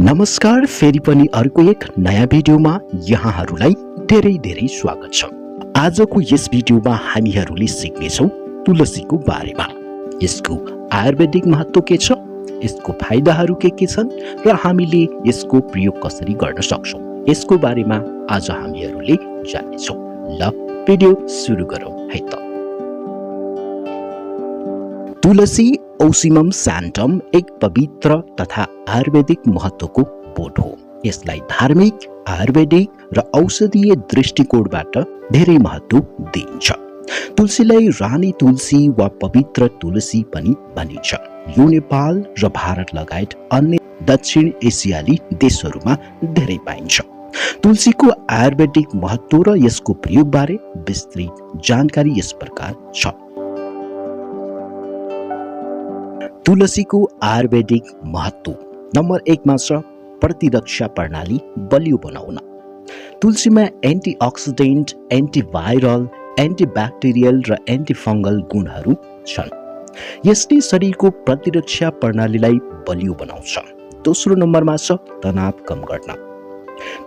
नमस्कार, फेरि पनि अर्को एक नयाँ भिडियोमा यहाँहरूलाई धेरै स्वागत छ। आजको यस भिडियोमा हामीहरूले सिक्नेछौँ तुलसीको बारेमा। यसको आयुर्वेदिक महत्त्व के छ, यसको फाइदाहरू के छन् र हामीले यसको प्रयोग कसरी गर्न सक्छौँ, यसको बारेमा आज हामीहरूले जान्नेछौँ। ल भिडियो सुरु गरौँ है त। तुलसी ओसिमम सैन्टम एक पवित्र तथा आयुर्वेदिक महत्त्वको बोट हो। यसलाई धार्मिक, आयुर्वेदिक र औषधीय दृष्टिकोणबाट धेरै महत्त्व दिइन्छ। तुलसीलाई रानी तुलसी वा पवित्र तुलसी पनि भनिन्छ। यो नेपाल र भारत लगायत अन्य दक्षिण एसियाली देशहरूमा धेरै पाइन्छ। तुलसीको आयुर्वेदिक महत्त्व र यसको प्रयोगबारे विस्तृत जानकारी यस प्रकार छ। तुलसीको आयुर्वेदिक महत्त्व नम्बर 1 मा छ प्रतिरक्षा प्रणाली बलियो बनाउन। तुलसीमा एन्टिअक्सिडेन्ट, एन्टिभाइरल, एन्टिब्याक्टेरियल र एन्टिफंगल गुणहरू छन्। यसले शरीरको प्रतिरक्षा प्रणालीलाई बलियो बनाउँछ। दोस्रो नम्बरमा छ तनाव कम गर्न।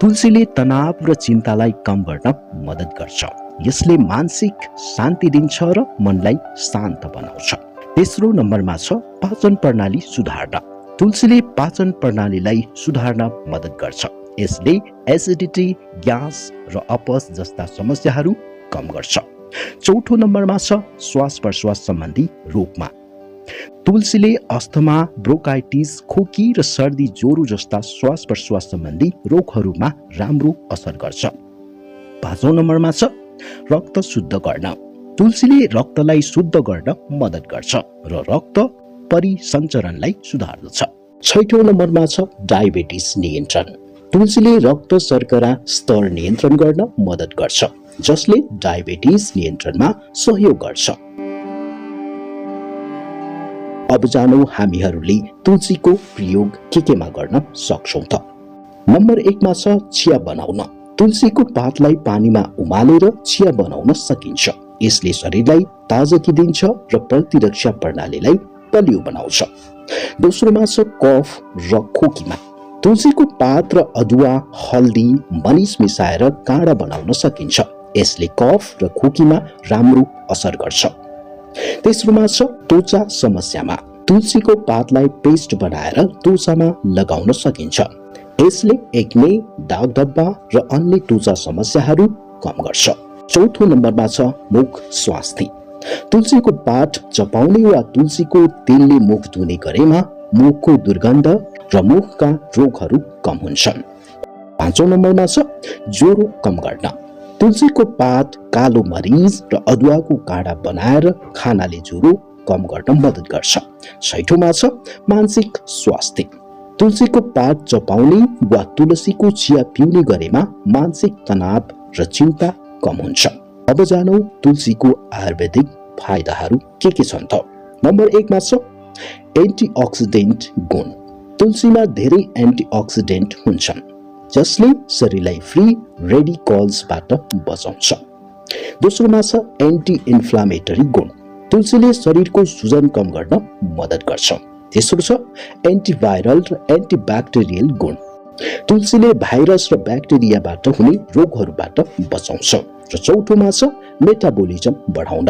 तुलसीले तनाव र चिन्तालाई कम गर्न मद्दत गर्छ। यसले मानसिक शान्ति दिन्छ र मनलाई शान्त बनाउँछ। तेस्रो नम्बरमा छ पाचन प्रणाली सुधार्न। तुलसीले पाचन प्रणालीलाई सुधार्न मद्दत गर्छ। यसले एसिडिटी, ग्यास र अपच जस्ता समस्याहरू कम गर्छ। चौथो नम्बरमा छ श्वास प्रश्वास सम्बन्धी रोगमा। तुलसीले अस्थमा, ब्रोंकाइटिस, खोकी र सर्दी, ज्वरो जस्ता श्वास प्रश्वास सम्बन्धी रोगहरूमा राम्रो असर गर्छ। पाँचौं नम्बरमा छ रक्त शुद्ध गर्न। तुलसीले रक्तलाई शुद्ध गर्न मद्दत गर्छ र रक्त परिसञ्चरणलाई सुधार्दछ। छैठौं नम्बरमा छ डायबिटिस नियन्त्रण। तुलसीले रक्त शर्करा स्तर नियन्त्रण गर्न मद्दत गर्छ, जसले डायबिटिस नियन्त्रणमा सहयोग गर्छ। अब जानौं हामीहरूले तुलसीको प्रयोग केमा गर्न सक्छौं त। नम्बर 1 मा छ चिया बनाउन। तुलसीको पातलाई पानीमा उमालेर चिया बनाउन सकिन्छ। यसले शरीरलाई ताजगी दिन्छ र प्रतिरक्षा प्रणालीलाई बलियो बनाउँछ। दोस्रोमा छ कफ र खोकीमा। तुलसीको पात र अदुवा, हल्दी, मरिच मिसाएर काँडा बनाउन सकिन्छ। यसले कफ र खोकीमा राम्रो असर गर्छ। तेस्रोमा छ त्वचा समस्यामा। तुलसीको पातलाई पेस्ट बनाएर त्वचामा लगाउन सकिन्छ। यसले एक्ने, दाग धब्बा र अन्य त्वचा समस्याहरू कम गर्छ। चौथो नम्बरमा छ मुख स्वास्थ्य। तुलसीको पात चपाउने वा तुलसीको तेलले मुख धुने गरेमा मुखको दुर्गन्ध र मुखका रोगहरू कम हुन्छन्। पाँचौं नम्बरमा छ ज्वरो कम गर्न। तुलसीको पात, कालो मरिच र अदुवाको काँडा बनाएर खानाले ज्वरो कम गर्न मद्दत गर्छ। छैठौंमा छ मानसिक स्वास्थ्य। तुलसीको पात चपाउने वा तुलसीको चिया पिउने गरेमा मानसिक तनाव र चिन्ता कम हुन्छ। अब जानौं तुलसीको आयुर्वेदिक फाइदाहरू के छन् त। नम्बर 1 मा छ एन्टिअक्सिडेन्ट गुण। तुलसीमा धेरै एन्टिअक्सिडेन्ट हुन्छन्, जसले शरीरलाई फ्री रेडिकल्सबाट बचाउँछ। दोस्रोमा छ एन्टी इन्फ्लामेटरी गुण। तुलसीले शरीरको सुजन कम गर्न मद्दत गर्छ। तेस्रो छ एन्टिभाइरल र एन्टिब्याक्टेरियल गुण। तुलसीले भाइरस र ब्याक्टेरियाबाट हुने रोगहरूबाट बचाउँछ। र चौथोमा छ मेटाबोलिजम बढाउन।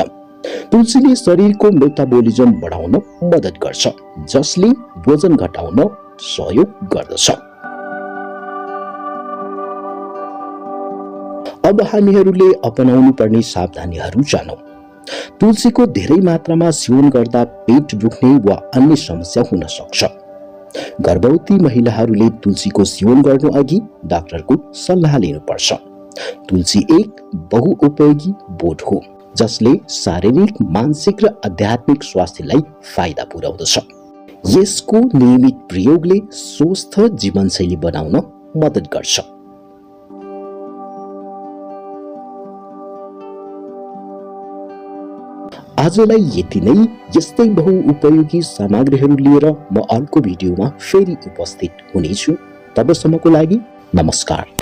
तुलसीले शरीरको मेटाबोलिजम बढाउन मद्दत गर्छ, जसले वजन घटाउन सहयोग गर्दछ। अब हामीहरूले अपनाउनु पर्ने सावधानीहरू जानौं। तुलसीको धेरै मात्रामा सेवन गर्दा पेट दुख्ने वा अन्य समस्या हुन सक्छ। गर्भवती महिलाहरूले तुलसीको सेवन गर्नु अघि डाक्टरको सल्लाह लिनुपर्छ। तुलसी एक बहुउपयोगी बोट हो, जसले शारीरिक, मानसिक र आध्यात्मिक स्वास्थ्यलाई फाइदा पुर्याउँदछ। यसको नियमित प्रयोगले स्वस्थ जीवनशैली बनाउन मद्दत गर्छ। आजलाई यति नै। यस्तै बहुउपयोगी सामग्रीहरू लिएर म अर्को भिडियोमा फेरि उपस्थित हुनेछु। तबसम्मको लागि नमस्कार।